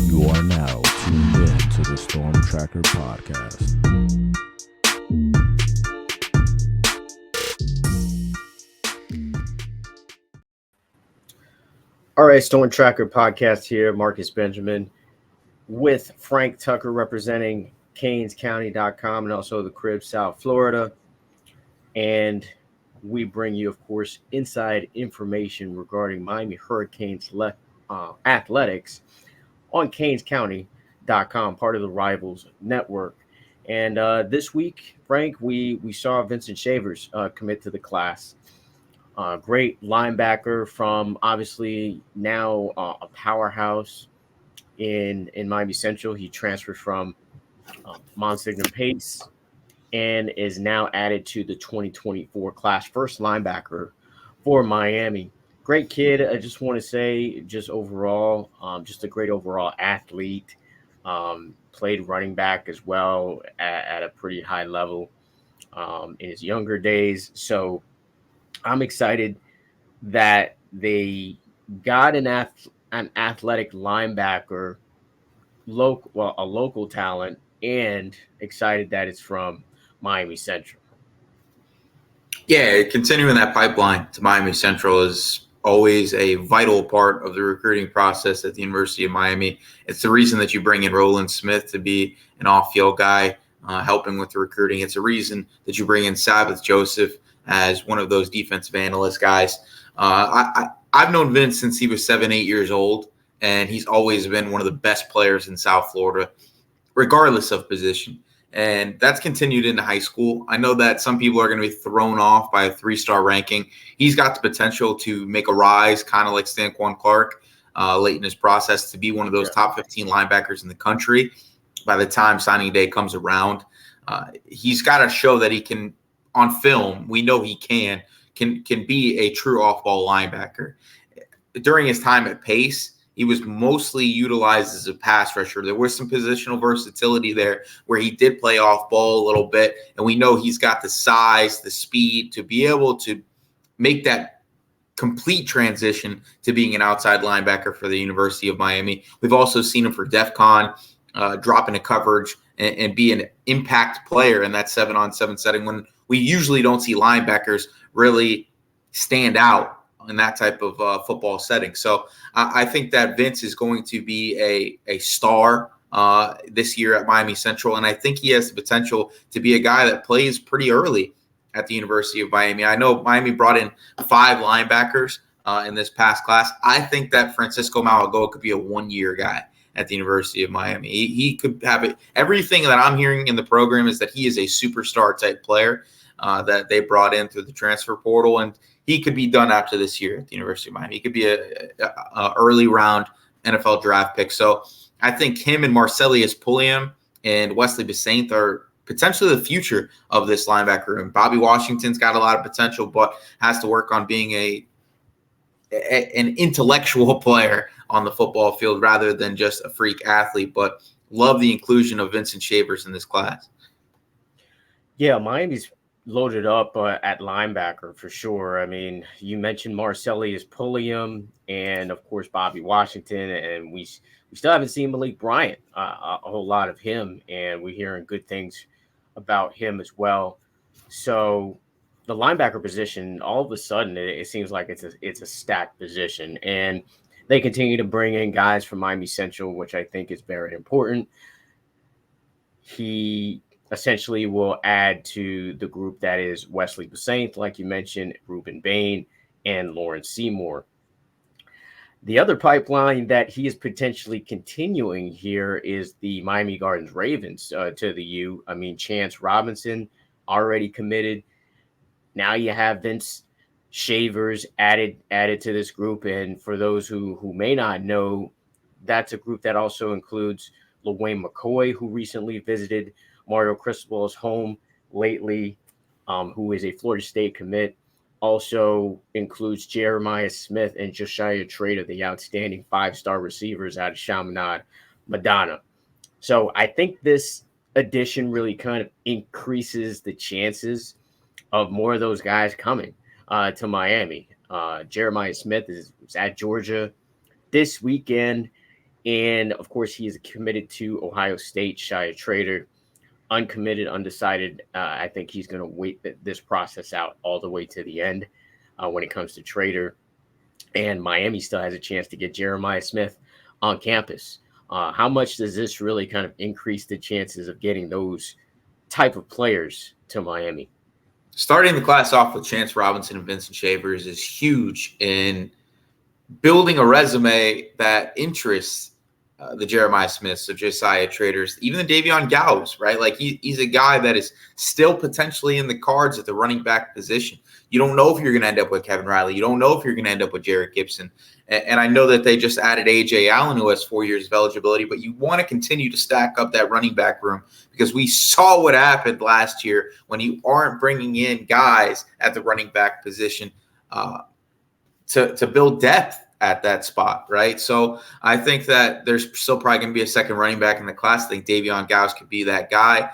You are now tuned in to the Storm Tracker Podcast. All right, Storm Tracker Podcast here. Marcus Benjamin with Frank Tucker representing CanesCounty.com and also the Crib, South Florida. And we bring you, of course, inside information regarding Miami Hurricanes athletics on CanesCounty.com, part of the Rivals Network. And this week, Frank, we saw Vincent Shavers commit to the class. Great linebacker from obviously now a powerhouse in Miami Central. He transferred from Monsignor Pace and is now added to the 2024 class, first linebacker for Miami. Great kid. I just want to say, just overall, just a great overall athlete. Played running back as well at a pretty high level in his younger days. So I'm excited that they got an athletic linebacker, a local talent, and excited that it's from Miami Central. Yeah, continuing that pipeline to Miami Central is always a vital part of the recruiting process at the University of Miami. It's the reason that you bring in Roland Smith to be an off-field guy helping with the recruiting. It's a reason that you bring in Sabbath Joseph as one of those defensive analyst guys. I've known Vince since he was 7-8 years old, and he's always been one of the best players in South Florida, regardless of position. And that's continued into high school. I know that some people are going to be thrown off by a 3-star ranking. He's got the potential to make a rise, kind of like Stanquan Clark, late in his process, to be one of those top 15 linebackers in the country by the time signing day comes around. He's got to show that he can, on film, we know he can be a true off-ball linebacker. During his time at Pace, he was mostly utilized as a pass rusher. There was some positional versatility there where he did play off ball a little bit, and we know he's got the size, the speed to be able to make that complete transition to being an outside linebacker for the University of Miami. We've also seen him for DEFCON, drop into coverage and be an impact player in that 7-on-7 setting when we usually don't see linebackers really stand out in that type of football setting. So I think that Vince is going to be a star this year at Miami Central, and I think he has the potential to be a guy that plays pretty early at the University of Miami. I know Miami brought in 5 linebackers in this past class. I think that Francisco Malagoa could be a 1-year guy at the University of Miami. He could have it. Everything that I'm hearing in the program is that he is a superstar type player that they brought in through the transfer portal, and he could be done after this year at the University of Miami. He could be a early round NFL draft pick. So I think him and Marcelius Pulliam and Wesley Besaint are potentially the future of this linebacker room. Bobby Washington's got a lot of potential, but has to work on being an intellectual player on the football field rather than just a freak athlete. But love the inclusion of Vincent Shavers in this class. Yeah, Miami's loaded up at linebacker for sure. I mean, you mentioned Marcelius Pulliam and, of course, Bobby Washington, and we still haven't seen Malik Bryant, a whole lot of him, and we're hearing good things about him as well. So the linebacker position, all of a sudden, it seems like it's a stacked position, and they continue to bring in guys from Miami Central, which I think is very important. He essentially will add to the group that is Wesley Besaint, like you mentioned, Ruben Bain, and Lawrence Seymour. The other pipeline that he is potentially continuing here is the Miami Gardens Ravens to the U. I mean, Chance Robinson already committed. Now you have Vince Shavers added to this group. And for those who may not know, that's a group that also includes LaWayne McCoy, who recently visited Mario Cristobal's home lately, who is a Florida State commit. Also includes Jeremiah Smith and Josiah Trader, the outstanding 5-star receivers out of Chaminade, Madonna. So I think this addition really kind of increases the chances of more of those guys coming to Miami. Jeremiah Smith is at Georgia this weekend, And of course, he is committed to Ohio State. Shia Trader, uncommitted, undecided. I think he's going to wait this process out all the way to the end when it comes to Trader. And Miami still has a chance to get Jeremiah Smith on campus. How much does this really kind of increase the chances of getting those type of players to Miami? Starting the class off with Chance Robinson and Vincent Shavers is huge in building a resume that interests the Jeremiah Smiths, of Josiah Traders, even the Davion Gallows, right? Like he's a guy that is still potentially in the cards at the running back position. You don't know if you're going to end up with Kevin Riley. You don't know if you're going to end up with Jerrick Gibson. And I know that they just added A.J. Allen, who has 4 years of eligibility, but you want to continue to stack up that running back room because we saw what happened last year when you aren't bringing in guys at the running back position to build depth at that spot, right? So I think that there's still probably going to be a second running back in the class. I think Davion Gallows could be that guy.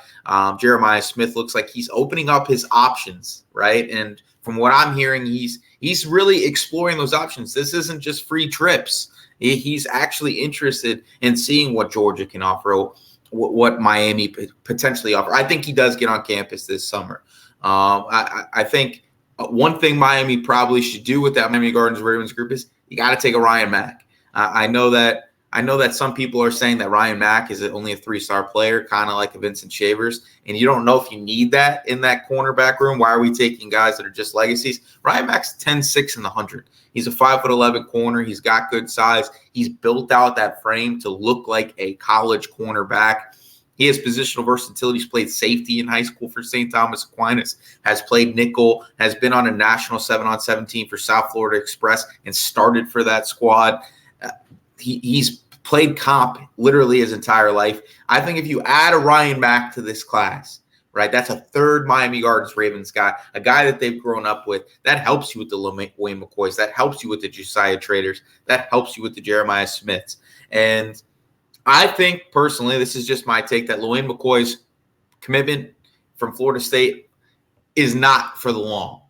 Jeremiah Smith looks like he's opening up his options, right? And from what I'm hearing, he's really exploring those options. This isn't just free trips. He's actually interested in seeing what Georgia can offer, what Miami potentially offer. I think he does get on campus this summer. I think one thing Miami probably should do with that Miami Gardens Ravens group is you got to take a Ryan Mack. I know that some people are saying that Ryan Mack is only a 3-star player, kind of like a Vincent Shavers, and you don't know if you need that in that cornerback room. Why are we taking guys that are just legacies? Ryan Mack's 10'6" in the 100. He's a 5'11" corner. He's got good size. He's built out that frame to look like a college cornerback. He has positional versatility. He's played safety in high school for St. Thomas Aquinas, has played nickel, has been on a national 7-on-7 team for South Florida Express and started for that squad. He's played comp literally his entire life. I think if you add a Ryan Mack to this class, right, that's a third Miami Gardens Ravens guy, a guy that they've grown up with. That helps you with the Wayne McCoys. That helps you with the Josiah Traders. That helps you with the Jeremiah Smiths. And I think personally, this is just my take, that LaWayne McCoy's commitment from Florida State is not for the long.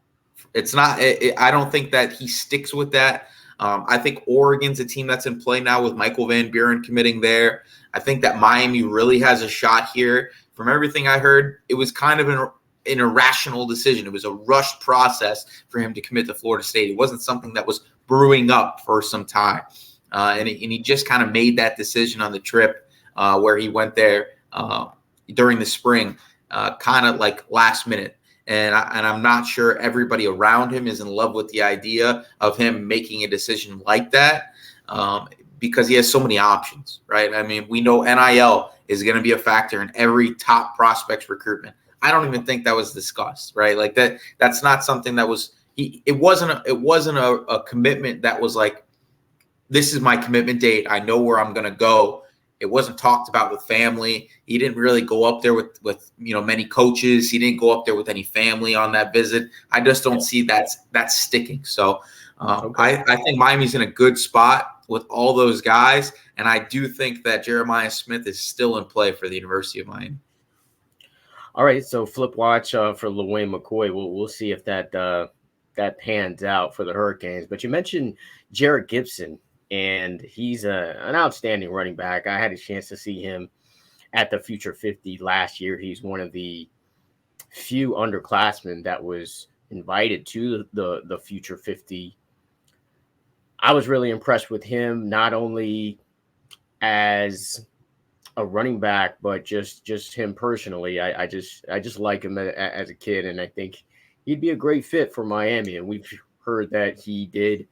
It's not. I don't think that he sticks with that. I think Oregon's a team that's in play now with Michael Van Buren committing there. I think that Miami really has a shot here. From everything I heard, it was kind of an irrational decision. It was a rushed process for him to commit to Florida State. It wasn't something that was brewing up for some time. And he just kind of made that decision on the trip where he went there during the spring, kind of like last minute. And I'm not sure everybody around him is in love with the idea of him making a decision like that because he has so many options, right? I mean, we know NIL is going to be a factor in every top prospect's recruitment. I don't even think that was discussed, right? Like that's not something that was it wasn't a commitment that was like, this is my commitment date. I know where I'm going to go. It wasn't talked about with family. He didn't really go up there with many coaches. He didn't go up there with any family on that visit. I just don't see that's sticking. So okay. I think Miami's in a good spot with all those guys, and I do think that Jeremiah Smith is still in play for the University of Miami. All right, so flip watch for LaWayne McCoy. We'll see if that pans out for the Hurricanes. But you mentioned Jerrick Gibson. And he's an outstanding running back. I had a chance to see him at the Future 50 last year. He's one of the few underclassmen that was invited to the Future 50. I was really impressed with him, not only as a running back, but just him personally. I just like him as a kid, and I think he'd be a great fit for Miami. And we've heard that he did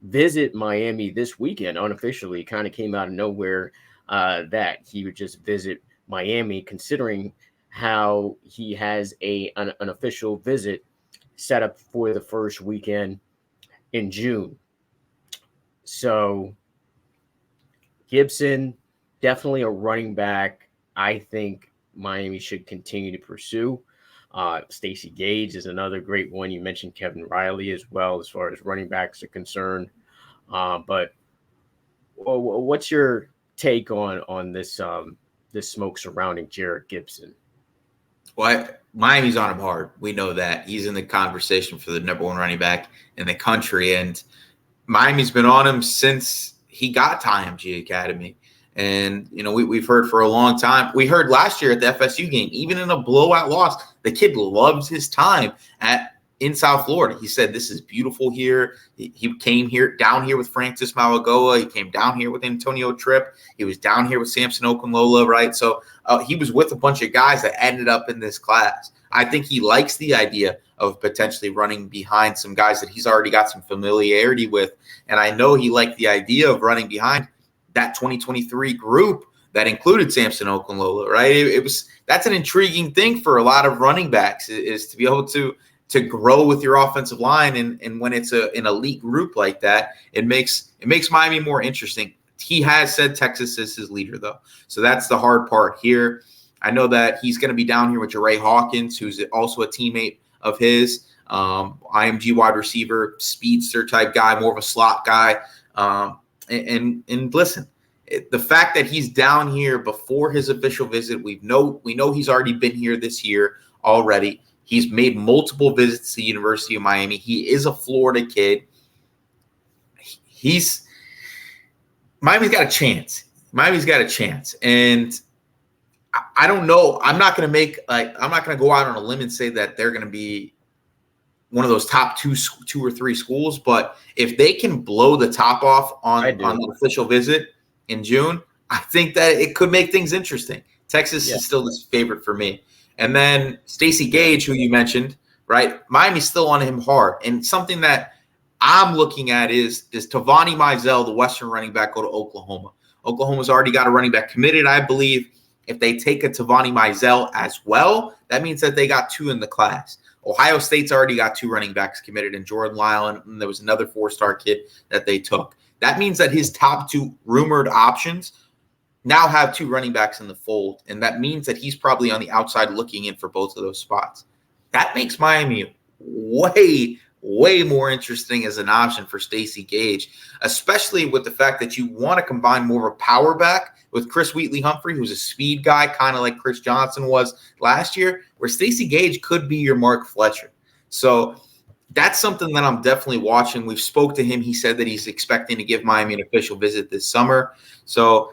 visit Miami this weekend unofficially. Kind of came out of nowhere that he would just visit Miami, considering how he has an official visit set up for the first weekend in June. So Gibson, definitely a running back I think Miami should continue to pursue. Stacy Gage is another great one. You mentioned Kevin Riley as well, as far as running backs are concerned. But what's your take on this this smoke surrounding Jerrick Gibson? Well, Miami's on him hard. We know that. He's in the conversation for the number one running back in the country, and Miami's been on him since he got to IMG Academy. And, we've heard for a long time. We heard last year at the FSU game, even in a blowout loss, the kid loves his time in South Florida. He said, this is beautiful here. He came down here with Francis Malagoa. He came down here with Antonio Tripp. He was down here with Samson Okunlola, right? So he was with a bunch of guys that ended up in this class. I think he likes the idea of potentially running behind some guys that he's already got some familiarity with. And I know he liked the idea of running behind that 2023 group that included Samson Okunlola, right? That's an intriguing thing for a lot of running backs is to be able to grow with your offensive line. And when it's an elite group like that, it makes Miami more interesting. He has said Texas is his leader, though. So that's the hard part here. I know that he's going to be down here with Jerrick Hawkins, who's also a teammate of his, IMG wide receiver, speedster type guy, more of a slot guy. And listen, the fact that he's down here before his official visit, we know he's already been here this year already. He's made multiple visits to the University of Miami. He is a Florida kid. Miami's got a chance. And I don't know. I'm not going to go out on a limb and say that they're going to be one of those top two or three schools. But if they can blow the top off on the official visit in June, I think that it could make things interesting. Texas is still the favorite for me. And then Stacy Gage, who you mentioned, right? Miami's still on him hard. And something that I'm looking at is Tavani Mizell, the Western running back, go to Oklahoma. Oklahoma's already got a running back committed, I believe. If they take a Tavani Mizell as well, that means that they got two in the class. Ohio State's already got two running backs committed in Jordan Lyland, and there was another four-star kid that they took. That means that his top two rumored options now have two running backs in the fold, and that means that he's probably on the outside looking in for both of those spots. That makes Miami way more interesting as an option for Stacy Gage, especially with the fact that you want to combine more of a power back with Chris Wheatley-Humphrey, who's a speed guy, kind of like Chris Johnson was last year, where Stacy Gage could be your Mark Fletcher. So that's something that I'm definitely watching. We've spoke to him. He said that he's expecting to give Miami an official visit this summer. So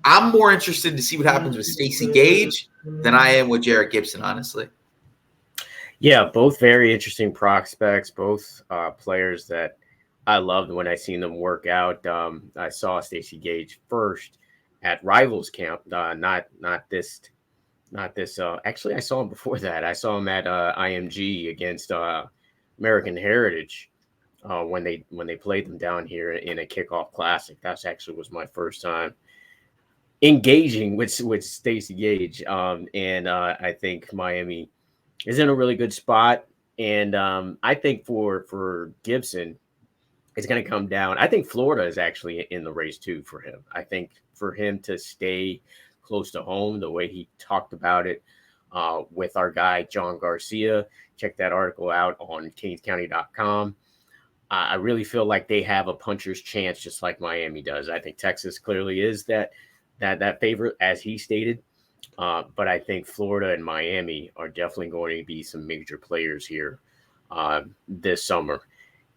I'm more interested to see what happens with Stacy Gage than I am with Jerrick Gibson, honestly. Yeah, both very interesting prospects, both players that I loved when I seen them work out. I saw Stacy Gage first at Rivals Camp, not this. Actually, I saw him before that. I saw him at IMG against American Heritage when they played them down here in a kickoff classic. That's actually was my first time engaging with Stacy Gage, and I think Miami is in a really good spot. And I think for Gibson, it's going to come down. I think Florida is actually in the race too for him. I think for him to stay close to home, the way he talked about it with our guy, John Garcia, check that article out on CanesCounty.com. I really feel like they have a puncher's chance, just like Miami does. I think Texas clearly is that favorite, as he stated. But I think Florida and Miami are definitely going to be some major players here this summer.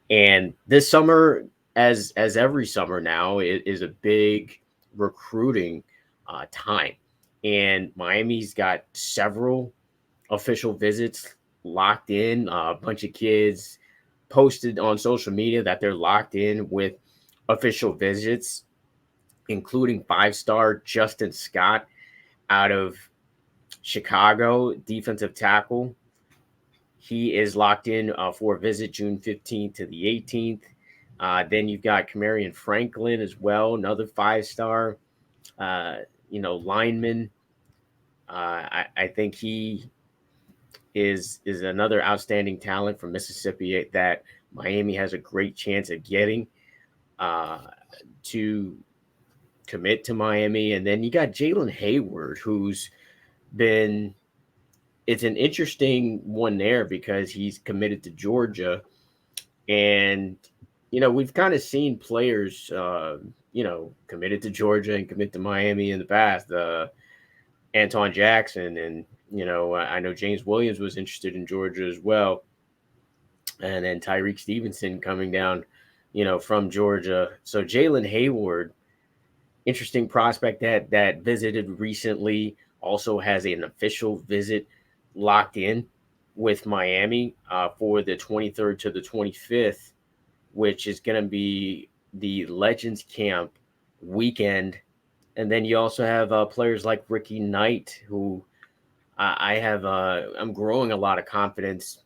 And this summer, as every summer now, is a big recruiting time. And Miami's got several official visits locked in. A bunch of kids posted on social media that they're locked in with official visits, including 5-star Justin Scott out of Chicago, defensive tackle. He is locked in for a visit June 15th to the 18th. Then you've got Camarion Franklin as well, another 5-star, lineman. I think he is another outstanding talent from Mississippi that Miami has a great chance of getting to commit to Miami. And then you got Jalen Hayward, who's been – it's an interesting one there because he's committed to Georgia. And, we've kind of seen players, committed to Georgia and commit to Miami in the past. Anton Jackson and, I know James Williams was interested in Georgia as well. And then Tyreek Stevenson coming down, from Georgia. So Jaylen Heyward interesting prospect that visited recently. Also has an official visit locked in with Miami for the 23rd to the 25th, which is going to be the Legends Camp weekend. And then you also have players like Ricky Knight, who I'm growing a lot of confidence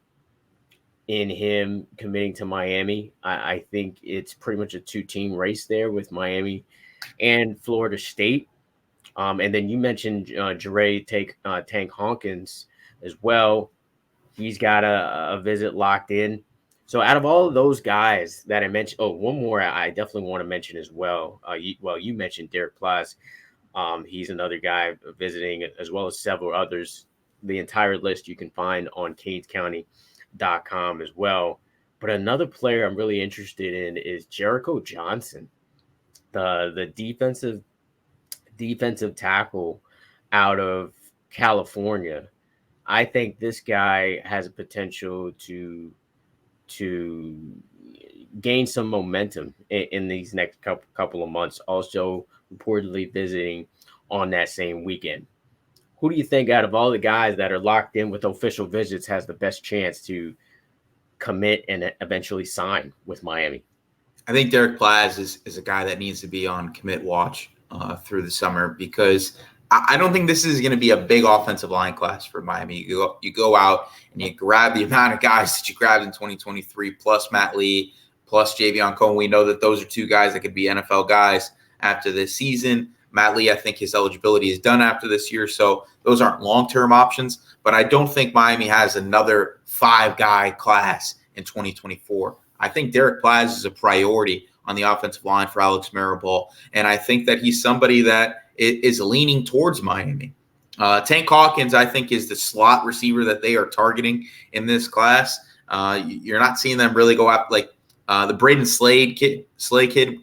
in him committing to Miami. I think it's pretty much a two-team race there with Miami and Florida State. And then you mentioned Tank Hawkins as well. He's got a visit locked in. So out of all of those guys that I mentioned, one more I definitely want to mention as well. You mentioned Derek Plies. He's another guy visiting, as well as several others. The entire list you can find on CanesCounty.com as well. But another player I'm really interested in is Jerrick Johnson, the defensive tackle out of California. I think this guy has a potential to gain some momentum in these next couple of months. Also, reportedly visiting on that same weekend. Who do you think out of all the guys that are locked in with official visits has the best chance to commit and eventually sign with Miami? I think Derek Plies is a guy that needs to be on commit watch through the summer, because I don't think this is going to be a big offensive line class for Miami. You go out and you grab the amount of guys that you grabbed in 2023, plus Matt Lee, plus Javion Cohen. We know that those are two guys that could be NFL guys after this season. Matt Lee, I think his eligibility is done after this year, so those aren't long-term options. But I don't think Miami has another 5-guy class in 2024. I think Derek Plies is a priority on the offensive line for Alex Mirabal, and I think that he's somebody that is leaning towards Miami. Tank Hawkins, I think, is the slot receiver that they are targeting in this class. You're not seeing them really go out like the Braden Slade kid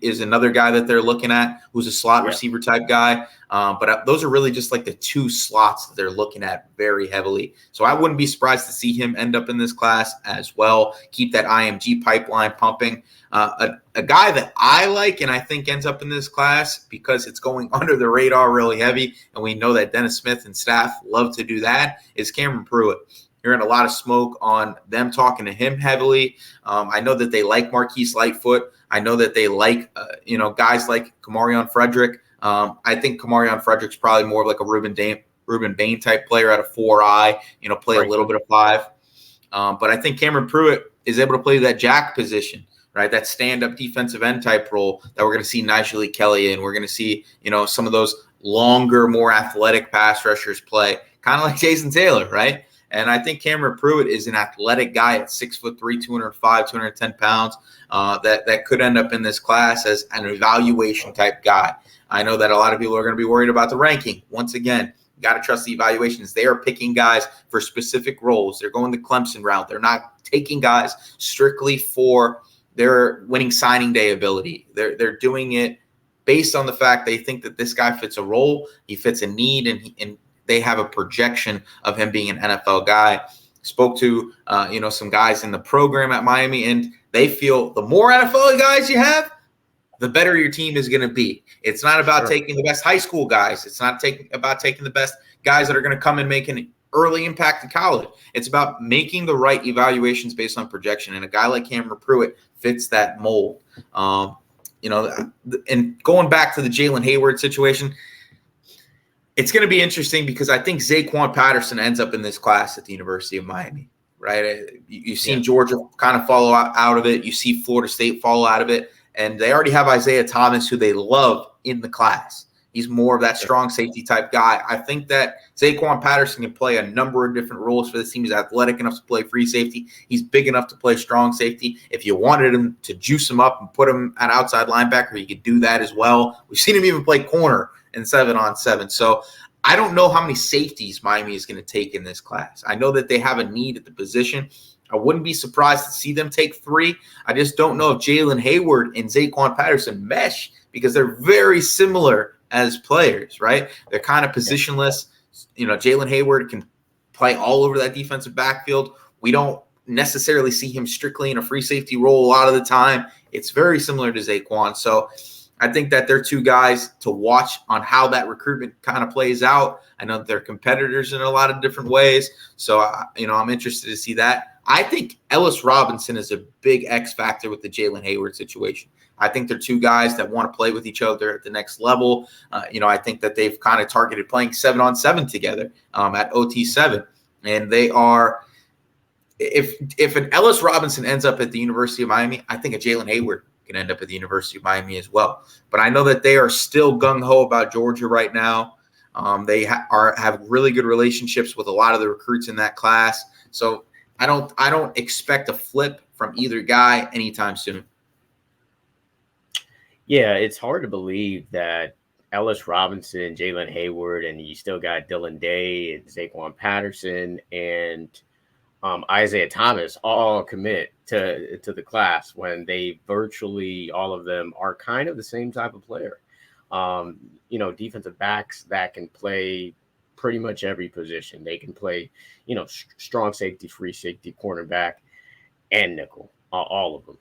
is another guy that they're looking at, who's a slot receiver type guy. But those are really just like the two slots that they're looking at very heavily. So I wouldn't be surprised to see him end up in this class as well. Keep that IMG pipeline pumping. A guy that I like and I think ends up in this class because it's going under the radar really heavy, and we know that Dennis Smith and staff love to do that, is Cameron Pruitt. Hearing a lot of smoke on them talking to him heavily. I know that they like Marquise Lightfoot. I know that they like, guys like Kamarion Frederick. I think Kamarion Frederick's probably more of like a Ruben Bain type player out of 4I, play a little bit of 5. But I think Cameron Pruitt is able to play that jack position, right? That stand-up defensive end type role that we're going to see Nigel Kelly in. We're going to see, some of those longer, more athletic pass rushers play, kind of like Jason Taylor, right? And I think Cameron Pruitt is an athletic guy at 6'3", 205, 210 pounds that could end up in this class as an evaluation type guy. I know that a lot of people are going to be worried about the ranking. Once again, you got to trust the evaluations. They are picking guys for specific roles. They're going the Clemson route. They're not taking guys strictly for their winning signing day ability. They're doing it based on the fact they think that this guy fits a role, he fits a need, and they have a projection of him being an NFL guy. Spoke to, some guys in the program at Miami, and they feel the more NFL guys you have, the better your team is going to be. It's not about taking the best high school guys. It's not about taking the best guys that are going to come and make an early impact in college. It's about making the right evaluations based on projection, and a guy like Cameron Pruitt fits that mold. And going back to the Jalen Hayward situation, it's going to be interesting because I think Zaquan Patterson ends up in this class at the University of Miami, right? You've seen Georgia kind of follow out of it. You see Florida State follow out of it. And they already have Isaiah Thomas, who they love in the class. He's more of that strong safety type guy. I think that Zaquan Patterson can play a number of different roles for this team. He's athletic enough to play free safety. He's big enough to play strong safety. If you wanted him to juice him up and put him at outside linebacker, you could do that as well. We've seen him even play corner in 7-on-7. So I don't know how many safeties Miami is going to take in this class. I know that they have a need at the position. I wouldn't be surprised to see them take 3. I just don't know if Jaylen Heyward and Zaquan Patterson mesh because they're very similar as players, right? They're kind of positionless. Jaylen Hayward can play all over that defensive backfield. We don't necessarily see him strictly in a free safety role a lot of the time. It's very similar to Zaquan. So I think that they're two guys to watch on how that recruitment kind of plays out. I know that they're competitors in a lot of different ways. So, I'm interested to see that. I think Ellis Robinson is a big X factor with the Jaylen Heyward situation. I think they're two guys that want to play with each other at the next level. I think that they've kind of targeted playing 7-on-7 together at OT7. And they are – if an Ellis Robinson ends up at the University of Miami, I think a Jaylen Hayward can end up at the University of Miami as well. But I know that they are still gung-ho about Georgia right now. They have really good relationships with a lot of the recruits in that class. So I don't expect a flip from either guy anytime soon. Yeah, it's hard to believe that Ellis Robinson, Jaylen Hayward, and you still got Dylan Day and Zaquan Patterson and Isaiah Thomas all commit to the class when they virtually all of them are kind of the same type of player. Defensive backs that can play pretty much every position. They can play, strong safety, free safety, cornerback, and nickel, all of them.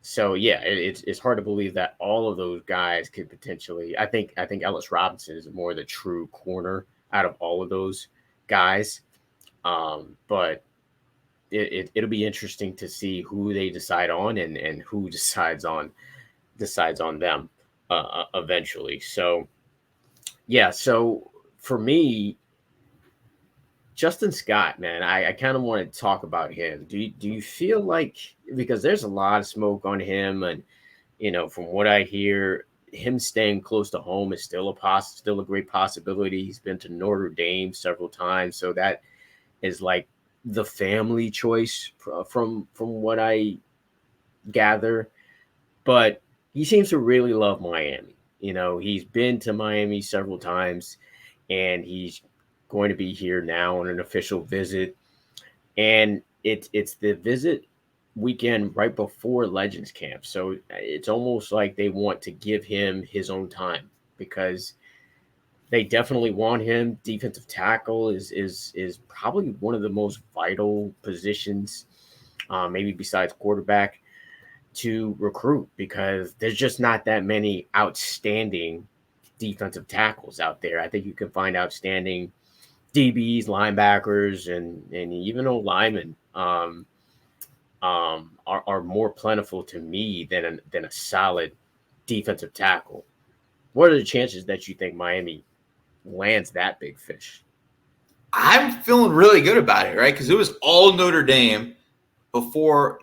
So yeah, it's hard to believe that all of those guys could potentially. I think Ellis Robinson is more the true corner out of all of those guys. But it'll be interesting to see who they decide on and who decides on them eventually. So yeah, so for me, Justin Scott, man, I kind of want to talk about him. Do you feel like, because there's a lot of smoke on him, and from what I hear, him staying close to home is still a great possibility. He's been to Notre Dame several times, so that is like the family choice from what I gather. But he seems to really love Miami. He's been to Miami several times, and he's going to be here now on an official visit, and it's the visit weekend right before Legends Camp, so it's almost like they want to give him his own time because they definitely want him. Defensive tackle is probably one of the most vital positions, maybe besides quarterback, to recruit, because there's just not that many outstanding defensive tackles out there. I think you can find outstanding DBs, linebackers, and even old linemen are more plentiful to me than a solid defensive tackle. What are the chances that you think Miami lands that big fish? I'm feeling really good about it, right? Because it was all Notre Dame before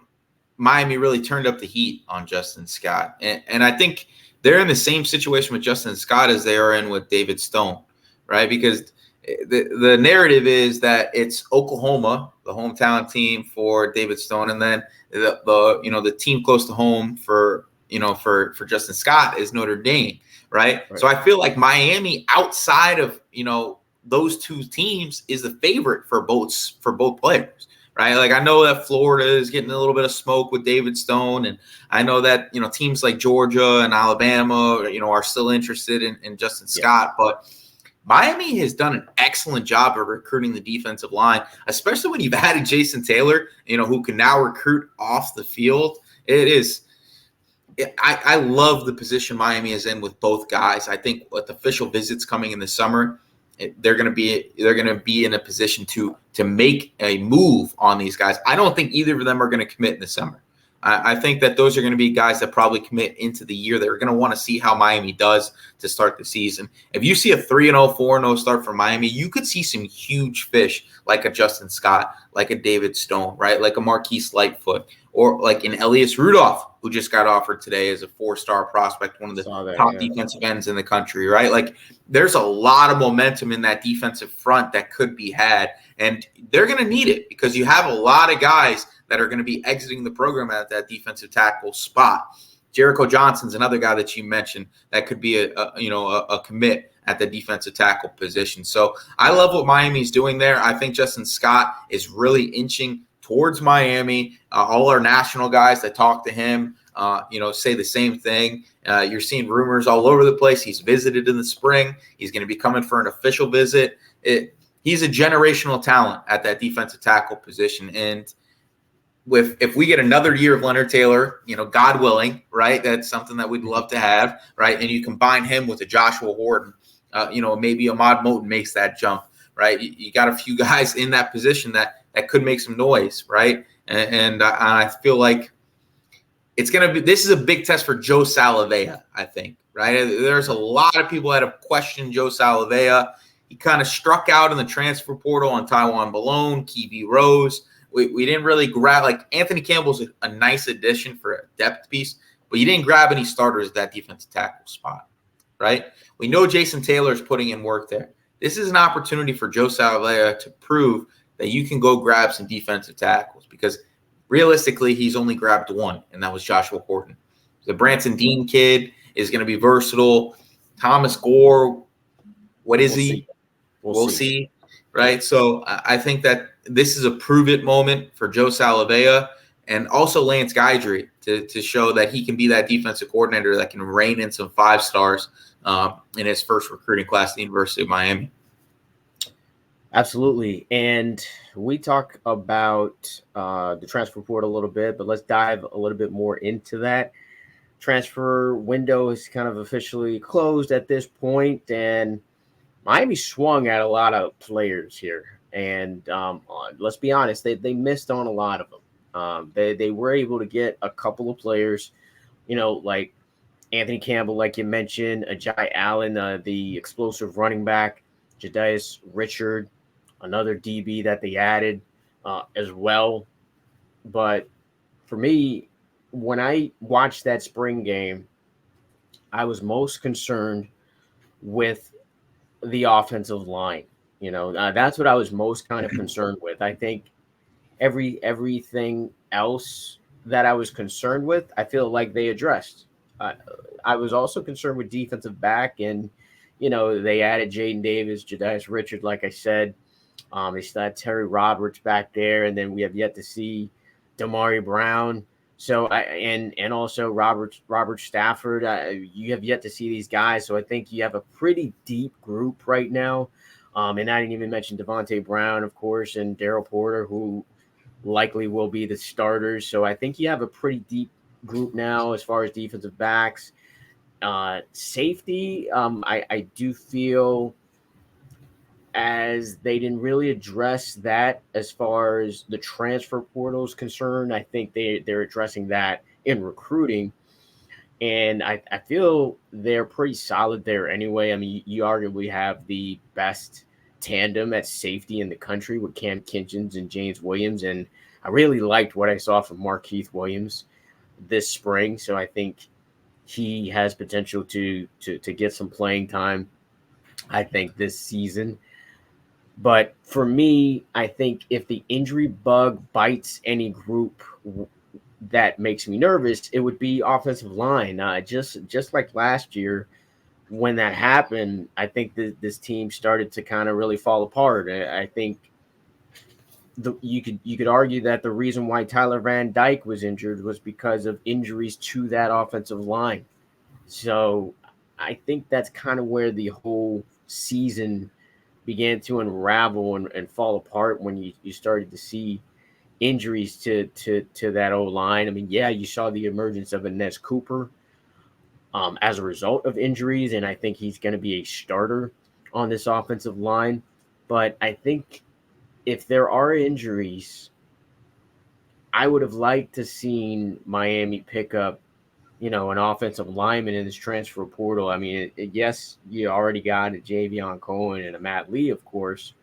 Miami really turned up the heat on Justin Scott. And I think they're in the same situation with Justin Scott as they are in with David Stone, right? Because the narrative is that it's Oklahoma, the hometown team for David Stone, and then the team close to home for Justin Scott is Notre Dame, right? So I feel like Miami, outside of those two teams, is the favorite for both players, right? Like, I know that Florida is getting a little bit of smoke with David Stone, and I know that teams like Georgia and Alabama are still interested in Justin Scott, but Miami has done an excellent job of recruiting the defensive line, especially when you've added Jason Taylor, who can now recruit off the field. I love the position Miami is in with both guys. I think with official visits coming in the summer, they're going to be in a position to make a move on these guys. I don't think either of them are going to commit in the summer. I think that those are going to be guys that probably commit into the year. They're going to want to see how Miami does to start the season. If you see a 3-0, 4-0 start for Miami, you could see some huge fish like a Justin Scott, like a David Stone, right? Like a Marquise Lightfoot, or like an Elias Rudolph, who just got offered today as a 4-star prospect, one of the top defensive ends in the country, right? Like, there's a lot of momentum in that defensive front that could be had, and they're going to need it because you have a lot of guys that are going to be exiting the program at that defensive tackle spot. Jericho Johnson's another guy that you mentioned that could be a commit at the defensive tackle position. So I love what Miami's doing there. I think Justin Scott is really inching towards Miami. All our national guys that talk to him, say the same thing. You're seeing rumors all over the place. He's visited in the spring. He's going to be coming for an official visit. He's a generational talent at that defensive tackle position. And if we get another year of Leonard Taylor, God willing, right? That's something that we'd love to have, right? And you combine him with a Joshua Horton, maybe Ahmad Moten makes that jump, right? You got a few guys in that position that could make some noise, right? And I feel like this is a big test for Joe Salavea, I think, right? There's a lot of people that have questioned Joe Salavea. He kind of struck out in the transfer portal on Taiwan Malone, Kiwi Rose. We didn't really grab, like, Anthony Campbell's a nice addition for a depth piece, but you didn't grab any starters at that defensive tackle spot, right? We know Jason Taylor is putting in work there. This is an opportunity for Joe Salavea to prove that you can go grab some defensive tackles, because realistically, he's only grabbed one, and that was Joshua Horton. The Branson Dean kid is going to be versatile. Thomas Gore, what is he? We'll see. Right? So I think that this is a prove-it moment for Joe Salavea and also Lance Guidry to show that he can be that defensive coordinator that can rein in some 5-stars in his first recruiting class at the University of Miami. Absolutely. And we talk about the transfer portal a little bit, but let's dive a little bit more into that. Transfer window is kind of officially closed at this point, and Miami swung at a lot of players here. And let's be honest, they missed on a lot of them. They were able to get a couple of players, like Anthony Campbell, like you mentioned, Ajay Allen, the explosive running back, Jadias Richard, another DB that they added as well. But for me, when I watched that spring game, I was most concerned with the offensive line. That's what I was most kind of concerned with. I think everything else that I was concerned with, I feel like they addressed. I was also concerned with defensive back, and they added Jaden Davis, Jadias Richard, like I said. They still had Terry Roberts back there, and then we have yet to see Damari Brown. So and also Robert Stafford. You have yet to see these guys. So I think you have a pretty deep group right now. And I didn't even mention Devontae Brown, of course, and Daryl Porter, who likely will be the starters. So I think you have a pretty deep group now as far as defensive backs. Safety, I do feel as they didn't really address that as far as the transfer portal is concerned. I think they're addressing that in recruiting. And I feel they're pretty solid there anyway. I mean, you arguably have the best tandem at safety in the country with Cam Kinchins and James Williams. And I really liked what I saw from Markeith Williams this spring. So I think he has potential to get some playing time, I think, this season. But for me, I think if the injury bug bites any group that makes me nervous, it would be offensive line. Just like last year when that happened, I think this team started to kind of really fall apart. I think you could argue that the reason why Tyler Van Dyke was injured was because of injuries to that offensive line. So I think that's kind of where the whole season began to unravel and fall apart when you started to see injuries to that O-line. I mean, yeah, you saw the emergence of Inez Cooper as a result of injuries, and I think he's going to be a starter on this offensive line. But I think if there are injuries, I would have liked to seen Miami pick up, an offensive lineman in this transfer portal. I mean, yes, you already got a Javion Cohen and a Matt Lee, of course,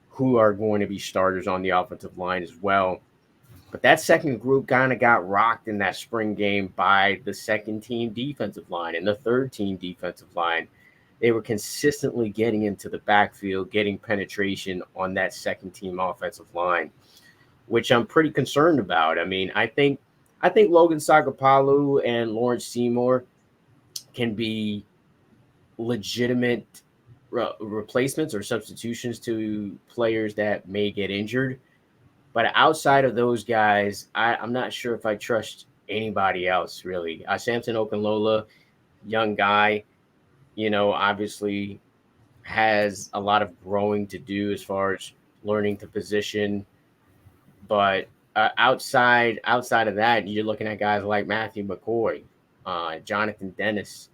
who are going to be starters on the offensive line as well. But that second group kind of got rocked in that spring game by the second-team defensive line and the third-team defensive line. They were consistently getting into the backfield, getting penetration on that second-team offensive line, which I'm pretty concerned about. I mean, I think Logan Sagapalu and Lawrence Seymour can be legitimate replacements or substitutions to players that may get injured. But outside of those guys, I'm not sure if I trust anybody else, really. Samson Okunlola, young guy, obviously has a lot of growing to do as far as learning to position. But outside of that, you're looking at guys like Matthew McCoy, Jonathan Dennis,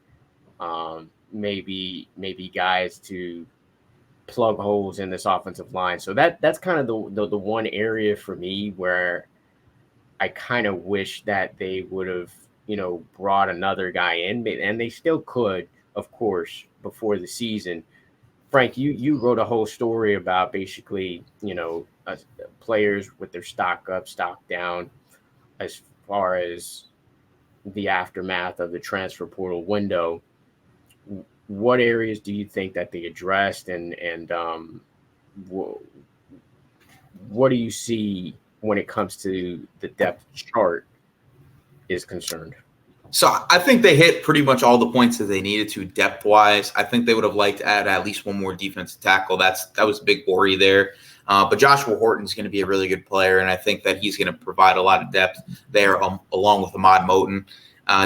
maybe guys to plug holes in this offensive line. So that's kind of the one area for me where I kind of wish that they would have, brought another guy in, and they still could, of course, before the season. Frank, you wrote a whole story about basically, players with their stock up, stock down, as far as the aftermath of the transfer portal window. What areas do you think that they addressed, and what do you see when it comes to the depth chart is concerned? So I think they hit pretty much all the points that they needed to depth-wise. I think they would have liked to add at least one more defensive tackle. That was a big worry there. But Joshua Horton's going to be a really good player, and I think that he's going to provide a lot of depth there along with Ahmad Moten.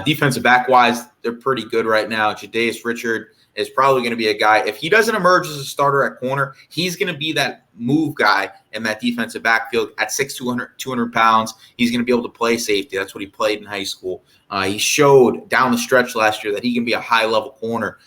Defensive back-wise, they're pretty good right now. Jadais Richard is probably going to be a guy. If he doesn't emerge as a starter at corner, he's going to be that move guy in that defensive backfield at 6'2", 200 pounds. He's going to be able to play safety. That's what he played in high school. He showed down the stretch last year that he can be a high-level corner.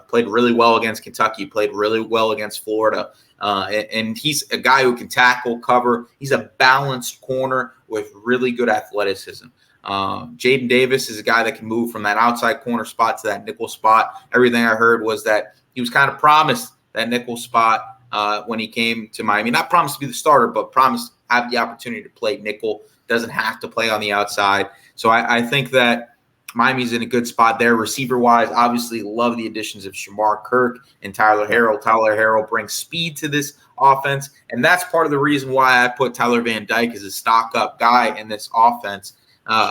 Played really well against Kentucky, played really well against Florida. And he's a guy who can tackle, cover. He's a balanced corner with really good athleticism. Jaden Davis is a guy that can move from that outside corner spot to that nickel spot. Everything I heard was that he was kind of promised that nickel spot when he came to Miami. Not promised to be the starter, but promised to have the opportunity to play nickel. Doesn't have to play on the outside. So I think that Miami's in a good spot there. Receiver-wise, obviously love the additions of Shamar Kirk and Tyler Harrell. Tyler Harrell brings speed to this offense, and that's part of the reason why I put Tyler Van Dyke as a stock-up guy in this offense.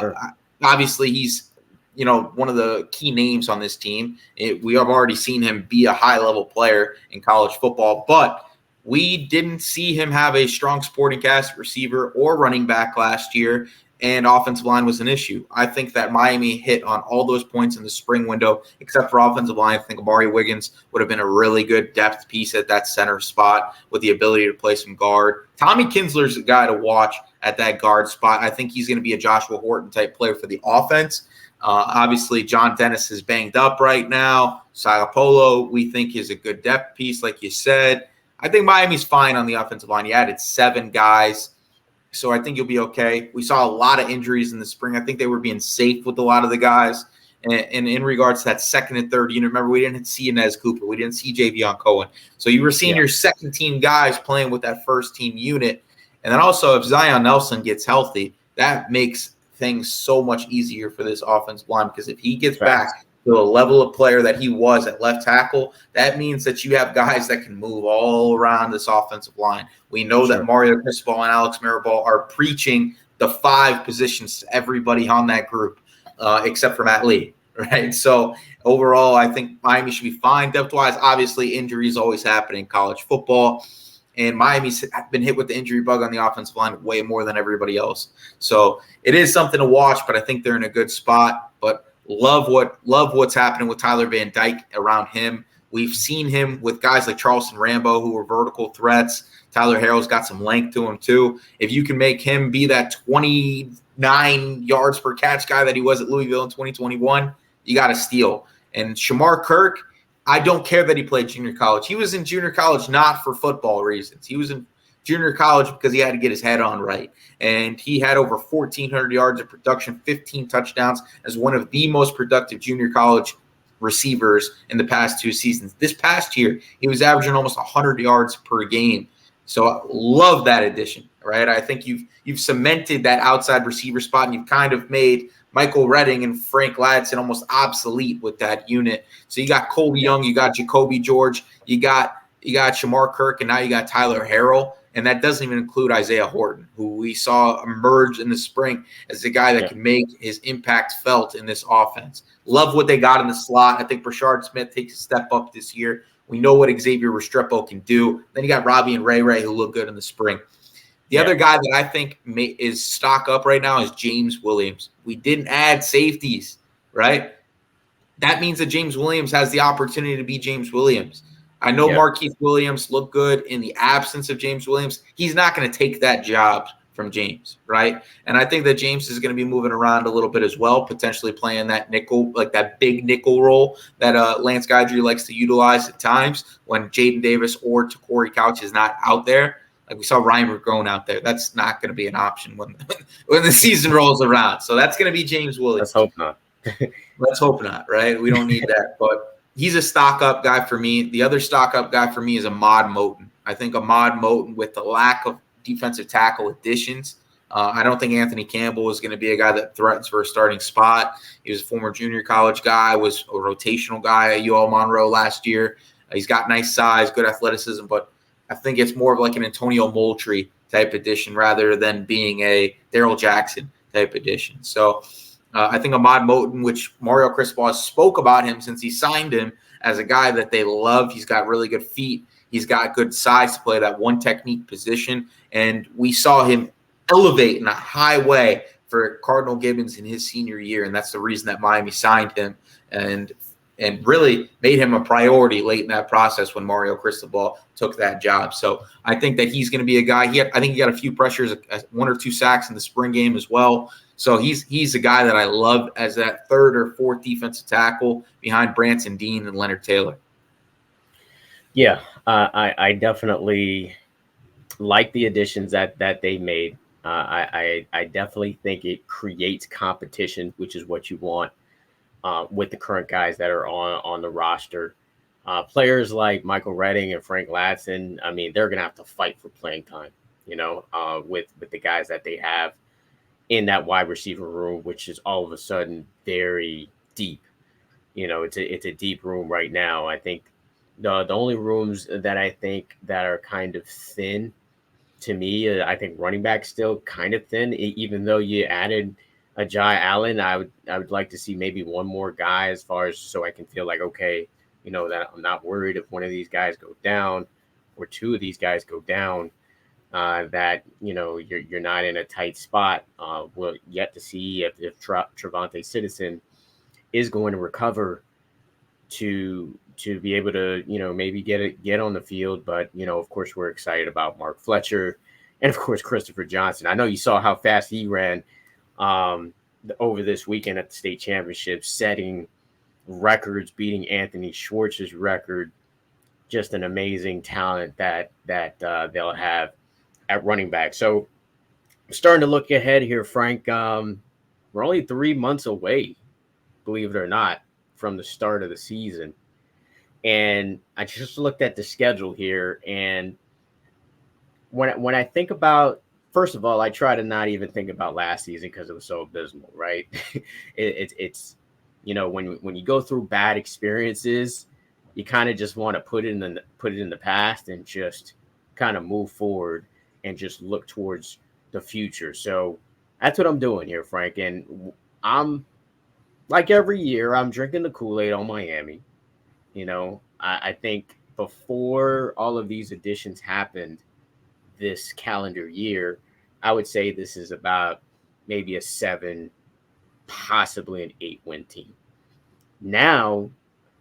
Sure. Obviously, he's one of the key names on this team. We have already seen him be a high-level player in college football, but we didn't see him have a strong supporting cast receiver or running back last year, and offensive line was an issue. I think that Miami hit on all those points in the spring window, except for offensive line. I think Amari Wiggins would have been a really good depth piece at that center spot with the ability to play some guard. Tommy Kinsler's a guy to watch at that guard spot. I think he's going to be a Joshua Horton type player for the offense. Obviously, John Dennis is banged up right now. Sagapolo, we think, is a good depth piece, like you said. I think Miami's fine on the offensive line. You added 7 guys, so I think you'll be okay. We saw a lot of injuries in the spring. I think they were being safe with a lot of the guys. And in regards to that second and third unit, remember, we didn't see Inez Cooper. We didn't see Javion Cohen. So you were seeing your second-team guys playing with that first-team unit. And then also, if Zion Nelson gets healthy, that makes things so much easier for this offensive line, because if he gets back to a level of player that he was at left tackle, that means that you have guys that can move all around this offensive line. We know that Mario Cristobal and Alex Mirabal are preaching the 5 positions to everybody on that group, except for Matt Lee, right? So overall, I think Miami should be fine depth-wise. Obviously, injuries always happen in college football, and Miami's been hit with the injury bug on the offensive line way more than everybody else. So it is something to watch, but I think they're in a good spot. But love what's happening with Tyler Van Dyke around him. We've seen him with guys like Charleston Rambo, who are vertical threats. Tyler Harrell's got some length to him too. If you can make him be that 29 yards per catch guy that he was at Louisville in 2021, you got to steal. And Shamar Kirk, I don't care that he played junior college. He was in junior college not for football reasons. He was in junior college because he had to get his head on right. And he had over 1,400 yards of production, 15 touchdowns, as one of the most productive junior college receivers in the past 2 seasons. This past year, he was averaging almost 100 yards per game. So I love that addition, right? I think you've cemented that outside receiver spot, and you've kind of made Michael Redding and Frank Ladson almost obsolete with that unit. So you got Colby Young, you got Jacoby George, you got Shamar Kirk, and now you got Tyler Harrell. And that doesn't even include Isaiah Horton, who we saw emerge in the spring as the guy that can make his impact felt in this offense. Love what they got in the slot. I think Brashard Smith takes a step up this year. We know what Xavier Restrepo can do. Then you got Robbie and Ray who look good in the spring. The other guy that I think is stock up right now is James Williams. We didn't add safeties, right? That means that James Williams has the opportunity to be James Williams. I know Markeith Williams looked good in the absence of James Williams. He's not going to take that job from James, right? And I think that James is going to be moving around a little bit as well, potentially playing that nickel, like that big nickel role that Lance Guidry likes to utilize at times when Jaden Davis or Corey Couch is not out there. Like we saw Ryan McGrone out there. That's not going to be an option when the season rolls around. So that's going to be James Williams. Let's hope not. Let's hope not, right? We don't need that. But he's a stock-up guy for me. The other stock-up guy for me is Ahmad Moten. I think Ahmad Moten, with the lack of defensive tackle additions, I don't think Anthony Campbell is going to be a guy that threatens for a starting spot. He was a former junior college guy, was a rotational guy at UL Monroe last year. He's got nice size, good athleticism, but I think it's more of like an Antonio Moultrie type addition rather than being a Darrell Jackson type addition. So I think Ahmad Moten, which Mario Cristobal spoke about him since he signed him as a guy that they love. He's got really good feet. He's got good size to play that one technique position. And we saw him elevate in a high way for Cardinal Gibbons in his senior year. And that's the reason that Miami signed him and really made him a priority late in that process when Mario Cristobal took that job. So I think that he's going to be a guy. I think he got a few pressures, 1 or 2 sacks in the spring game as well. So he's a guy that I love as that 3rd or 4th defensive tackle behind Branson Dean and Leonard Taylor. Yeah, I definitely like the additions that they made. I definitely think it creates competition, which is what you want with the current guys that are on the roster. Players like Michael Redding and Frank Ladson, I mean, they're going to have to fight for playing time, with the guys that they have in that wide receiver room, which is all of a sudden very deep. It's a deep room right now. I think the only rooms that I think that are kind of thin to me, I think running back still kind of thin, even though you added a Jai Allen. I would like to see maybe one more guy as far as so I can feel like, okay, that I'm not worried if one of these guys go down or 2 of these guys go down, that, you're not in a tight spot. We'll yet to see if Trevante Citizen is going to recover to be able to, maybe get on the field. But, of course, we're excited about Mark Fletcher and, of course, Christopher Johnson. I know you saw how fast he ran over this weekend at the state championship, setting records, beating Anthony Schwartz's record. Just an amazing talent that they'll have at running back. So I'm starting to look ahead here, Frank. We're only 3 months away, believe it or not, from the start of the season. And I just looked at the schedule here, and when I think about, first of all, I try to not even think about last season because it was so abysmal, right? It's when you go through bad experiences, you kind of just want to put it in the past and just kind of move forward and just look towards the future. So that's what I'm doing here, Frank. And I'm like every year, I'm drinking the Kool-Aid on Miami. I think before all of these additions happened this calendar year, I would say this is about maybe a 7, possibly an 8-win team. Now,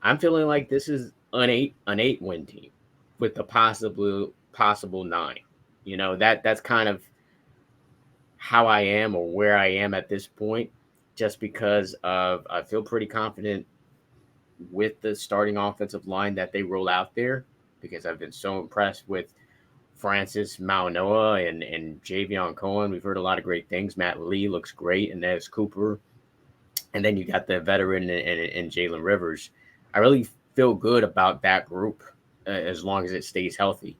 I'm feeling like this is an 8-win team with the possible 9. That's kind of how I am or where I am at this point, just because I feel pretty confident with the starting offensive line that they roll out there, because I've been so impressed with Francis Maunoa and Javion Cohen. We've heard a lot of great things. Matt Lee looks great, and there's Cooper. And then you got the veteran and Jalen Rivers. I really feel good about that group as long as it stays healthy.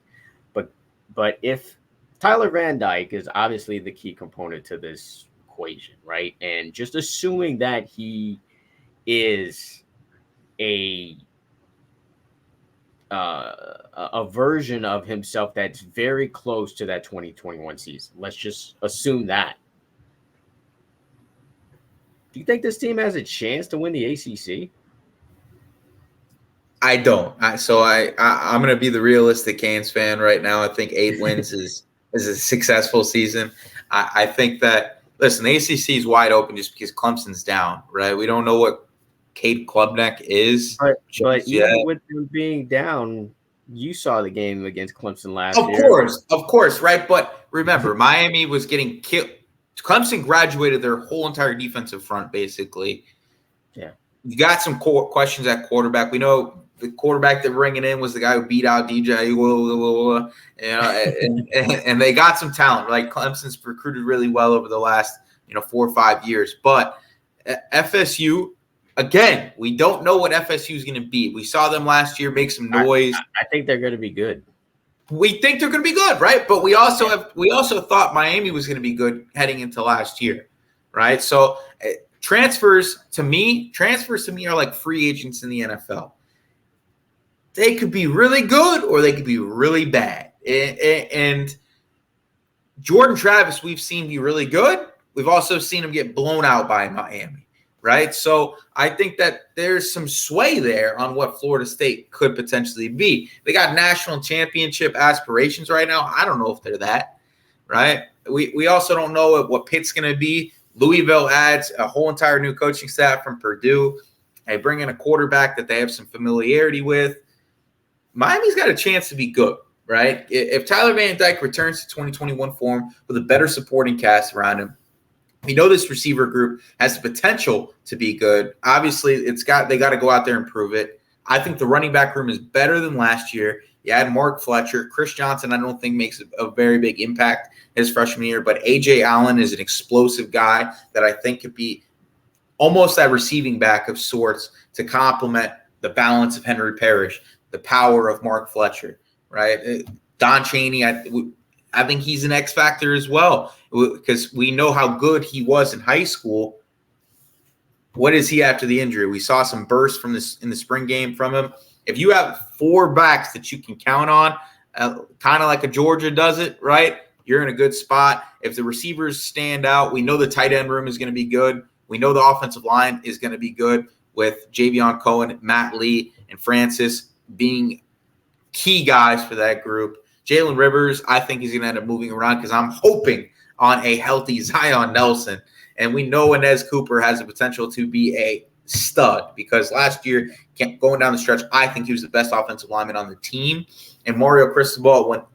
But if Tyler Van Dyke is obviously the key component to this equation, right? And just assuming that he is a version of himself that's very close to that 2021 season. Let's just assume that. Do you think this team has a chance to win the ACC? I don't. I'm going to be the realistic Canes fan right now. I think 8 wins is a successful season. I think that, listen, the ACC is wide open just because Clemson's down, right? We don't know what Cade Klubnik is. But even with them being down, You saw the game against Clemson last Of year. course, right? But remember, Miami was getting killed. Clemson graduated their whole entire defensive front, basically. Yeah. You got some questions at quarterback. We know the quarterback they're bringing in was the guy who beat out DJ, and they got some talent. Like Clemson's recruited really well over the last 4 or 5 years. But FSU, again, we don't know what FSU is going to be. We saw them last year make some noise. I think they're going to be good. We think they're going to be good, right? But we also thought Miami was going to be good heading into last year, right? So transfers to me are like free agents in the NFL. They could be really good or they could be really bad. And Jordan Travis, we've seen be really good. We've also seen him get blown out by Miami, right? So I think that there's some sway there on what Florida State could potentially be. They got national championship aspirations right now. I don't know if they're that, right? We also don't know what Pitt's going to be. Louisville adds a whole entire new coaching staff from Purdue. They bring in a quarterback that they have some familiarity with. Miami's got a chance to be good, right? If Tyler Van Dyke returns to 2021 form with a better supporting cast around him, we know this receiver group has the potential to be good. Obviously, they got to go out there and prove it. I think the running back room is better than last year. You add Mark Fletcher. Chris Johnson, I don't think makes a very big impact his freshman year, but A.J. Allen is an explosive guy that I think could be almost that receiving back of sorts to complement the balance of Henry Parrish, the power of Mark Fletcher, right? Don Chaney, I think he's an X factor as well because we know how good he was in high school. What is he after the injury? We saw some bursts in the spring game from him. If you have 4 backs that you can count on, kind of like a Georgia does it, right? You're in a good spot. If the receivers stand out, we know the tight end room is going to be good. We know the offensive line is going to be good with Javion Cohen, Matt Lee, and Francis being key guys for that group. Jalen Rivers, I think he's going to end up moving around because I'm hoping on a healthy Zion Nelson. And we know Inez Cooper has the potential to be a stud because last year, going down the stretch, I think he was the best offensive lineman on the team. And Mario Cristobal,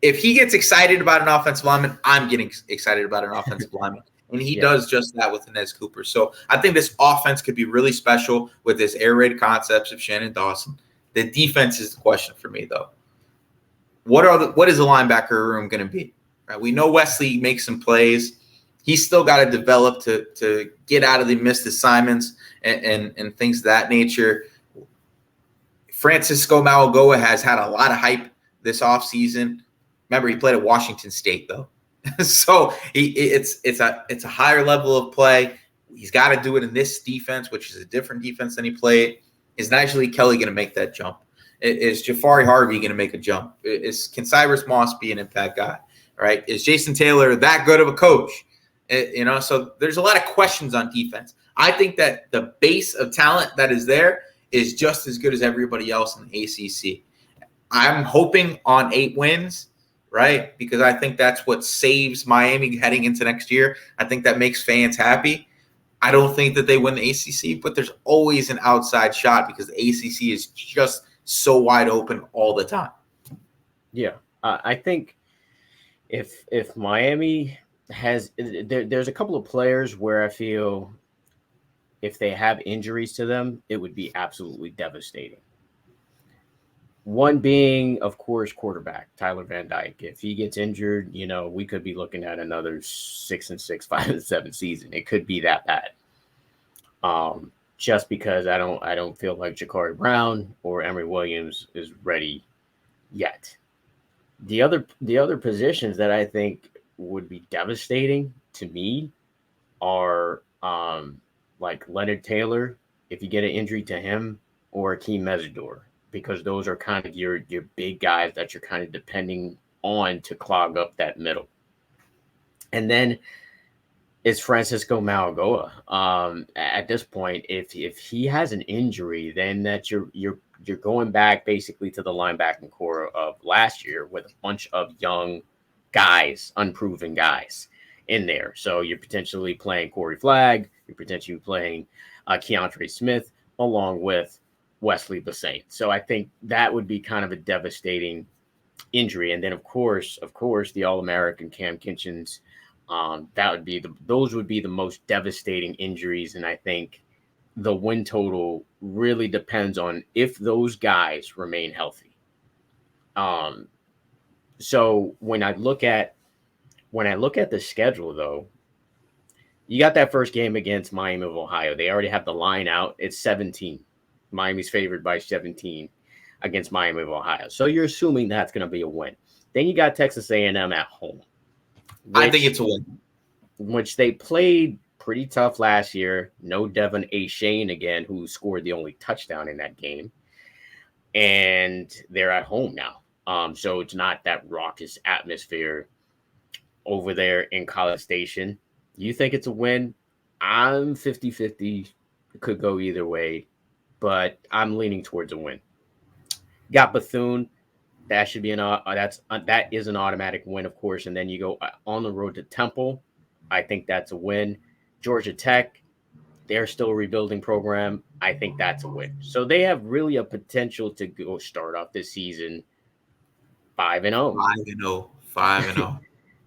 if he gets excited about an offensive lineman, I'm getting excited about an offensive lineman. And he does just that with Inez Cooper. So I think this offense could be really special with this air raid concepts of Shannon Dawson. The defense is the question for me, though. What is the linebacker room going to be? Right? We know Wesley makes some plays. He's still got to develop to get out of the missed assignments and things of that nature. Francisco Mauigoa has had a lot of hype this offseason. Remember, he played at Washington State, though. So it's a higher level of play. He's got to do it in this defense, which is a different defense than he played. Is Najee Kelly going to make that jump? Is Jafari Harvey going to make a jump? Can Cyrus Moss be an impact guy? Right? Is Jason Taylor that good of a coach? So there's a lot of questions on defense. I think that the base of talent that is there is just as good as everybody else in the ACC. I'm hoping on 8 wins, right? Because I think that's what saves Miami heading into next year. I think that makes fans happy. I don't think that they win the ACC, but there's always an outside shot because the ACC is just so wide open all the time. Yeah, I think if Miami has there's a couple of players where I feel if they have injuries to them, it would be absolutely devastating. One being, of course, quarterback Tyler Van Dyke. If he gets injured, we could be looking at another 6-6, 5-7 season. It could be that bad. Just because I don't feel like Ja'Cory Brown or Emory Williams is ready yet. The other positions that I think would be devastating to me are like Leonard Taylor, if you get an injury to him, or Akeem Mesidor, because those are kind of your big guys that you're kind of depending on to clog up that middle. And then it's Francisco Mauigoa. At this point, if he has an injury, then that you're going back basically to the linebacking core of last year with a bunch of young guys, unproven guys in there. So you're potentially playing Corey Flagg, you're potentially playing Keontre Smith, along with Wesley Bassett. So I think that would be kind of a devastating injury. And then of course, the All-American Cam Kinchens. Those would be the most devastating injuries. And I think the win total really depends on if those guys remain healthy. So when I look at the schedule, though, you got that first game against Miami of Ohio. They already have the line out. It's 17. Miami's favored by 17 against Miami of Ohio. So you're assuming that's going to be a win. Then you got Texas A&M at home. I think it's a win. Which they played pretty tough last year. No Devon A. Shane again, who scored the only touchdown in that game. And they're at home now. So it's not that raucous atmosphere over there in College Station. You think it's a win? I'm 50-50. It could go either way, but I'm leaning towards a win. Got Bethune. That should be that is an automatic win, of course. And then you go on the road to Temple. I think that's a win. Georgia Tech, they're still a rebuilding program. I think that's a win. So they have really a potential to go start off this season 5-0. 5-0.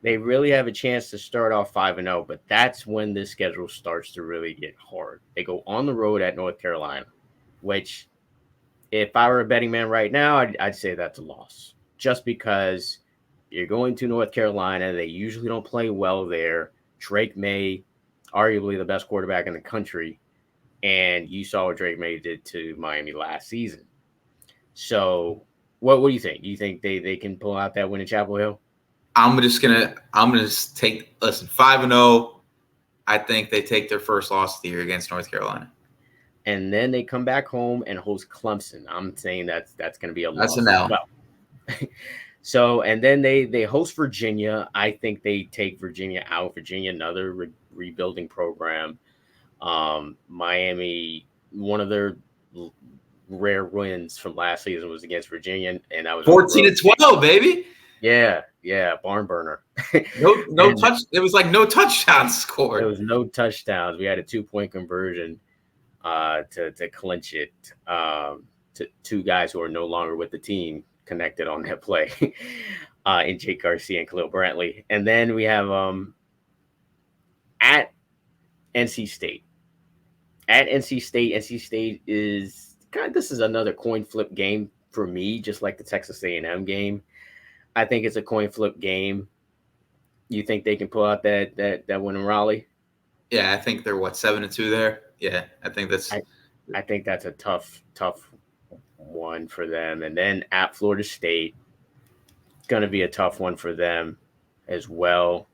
They really have a chance to start off 5-0, but that's when the schedule starts to really get hard. They go on the road at North Carolina, which if I were a betting man right now, I'd say that's a loss. Just because you're going to North Carolina, they usually don't play well there. Drake May, arguably the best quarterback in the country, and you saw what Drake May did to Miami last season. So what do you think? Do you think they can pull out that win in Chapel Hill? I'm gonna take 5-0. I think they take their first loss of the year against North Carolina. And then they come back home and host Clemson. I'm saying that's going to be a loss. That's an L. Well. So, and then they host Virginia. I think they take Virginia out. Virginia, another rebuilding program. Miami, one of their rare wins from last season was against Virginia, and that was 14-12, baby. Yeah, barn burner. No touch. It was like no touchdowns scored. There was no touchdowns. We had a 2-point conversion to clinch it. To two guys who are no longer with the team connected on that play, in Jake Garcia and Khalil Brantley. And then we have at NC State. At NC State is this is another coin flip game for me, just like the Texas A&M game. I think it's a coin flip game. You think they can pull out that win in Raleigh? Yeah, I think they're 7-2 there. Yeah, I think that's. I think that's a tough one for them. And then at Florida State, it's going to be a tough one for them as well.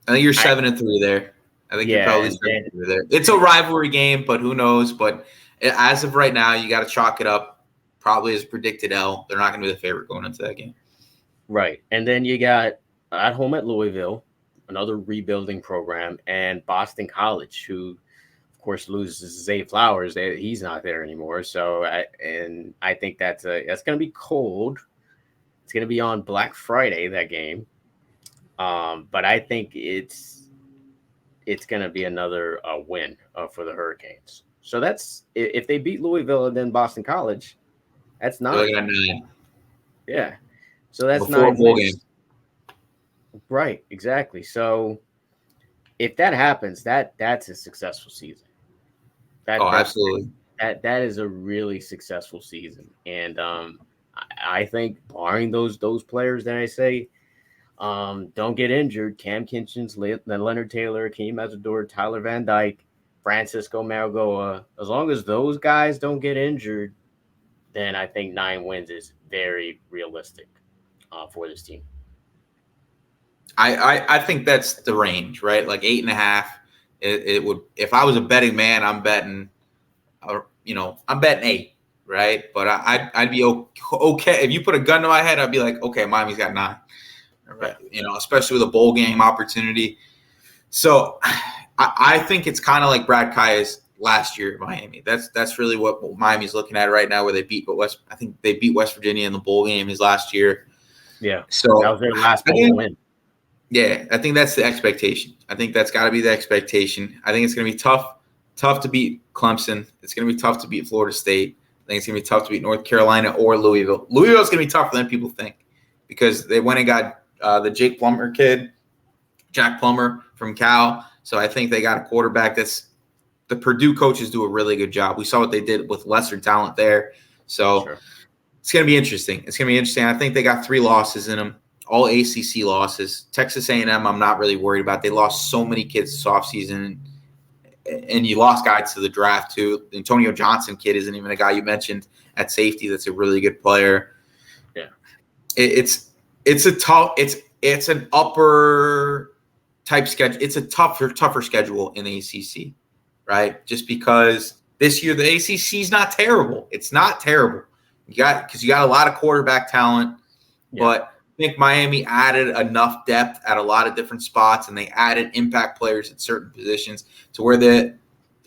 I think you're 7-3 there. I think you're probably 7-3 there. It's a rivalry game, but who knows? But as of right now, you got to chalk it up. Probably as predicted L. They're not going to be the favorite going into that game. Right. And then you got at home at Louisville, another rebuilding program, and Boston College, who, of course, loses Zay Flowers. He's not there anymore. So, I think that's going to be cold. It's going to be on Black Friday, that game. But I think it's going to be another win for the Hurricanes. So that's if they beat Louisville and then Boston College. That's 9. Yeah. So that's before 9 bowl wins. Game. Right, exactly. So if that happens, that's a successful season. Absolutely. That is a really successful season. And I think barring those players that I say don't get injured, Cam Kinchens, Leonard Taylor, Akeem Azador, Tyler Van Dyke, Francisco Marigoa, as long as those guys don't get injured, then I think 9 wins is very realistic for this team. I think that's the range, right? Like 8.5. It would, if I was a betting man, I'm betting, I'm betting 8, right? But I'd be okay if you put a gun to my head. I'd be like, okay, Miami's got 9, right? Especially with a bowl game opportunity. So I think it's kind of like Brad Kaya's last year at Miami. That's really what Miami's looking at right now, where they beat West. I think they beat West Virginia in the bowl game his last year. Yeah. So that was their last bowl win. Yeah, I think that's the expectation. I think that's got to be the expectation. I think it's going to be tough. tough to beat Clemson. It's going to be tough to beat Florida State. I think it's going to be tough to beat North Carolina or Louisville. Louisville's going to be tougher than people think because they went and got the Jack Plummer from Cal. So I think they got a quarterback that's – the Purdue coaches do a really good job. We saw what they did with lesser talent there. So Sure. It's going to be interesting. I think they got 3 losses in them, all ACC losses. Texas A&M I'm not really worried about. They lost so many kids this offseason. And you lost guys to the draft too. The Antonio Johnson kid isn't even a guy you mentioned at safety. That's a really good player. Yeah, it's an upper type schedule. It's a tougher schedule in the ACC, right? Just because this year the ACC is not terrible. It's not terrible. You got a lot of quarterback talent, but I think Miami added enough depth at a lot of different spots, and they added impact players at certain positions to where